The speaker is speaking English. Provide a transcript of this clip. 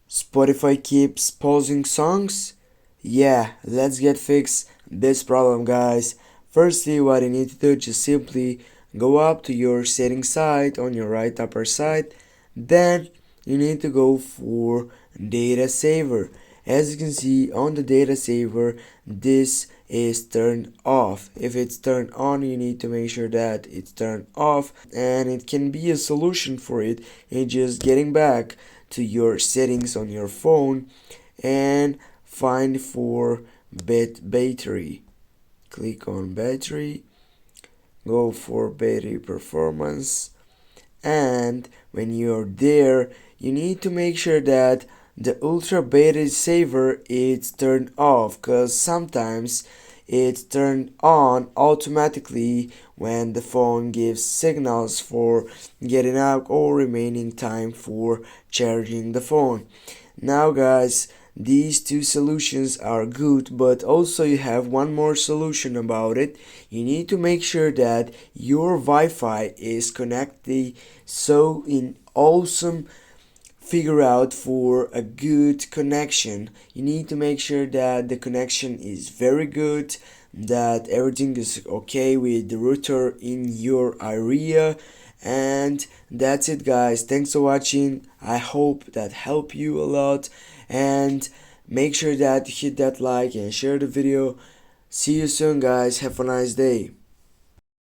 Spotify keeps pausing songs? Yeah, let's get fixed this problem, guys. Firstly, what you need to do, just simply go up to your settings side on your right upper side. Then you need to go for data saver. As you can see on the data saver, this is turned off. If it's turned on, you need to make sure that it's turned off, and it can be a solution for it in just getting back to your settings on your phone and find for battery. Click on battery, go for battery performance, and when you're there, you need to make sure that the ultra battery saver is turned off, because sometimes it's turned on automatically when the phone gives signals for getting up or remaining time for charging the phone. Now guys, these two solutions are good, but also you have one more solution about it. You need to make sure that your Wi-Fi is connected, so in awesome figure out for a good connection. You need to make sure that the connection is very good, that everything is okay with the router in your area. And that's it, guys. Thanks for watching. I hope that helped you a lot, and make sure that you hit that like and share the video. See you soon, guys. Have a nice day.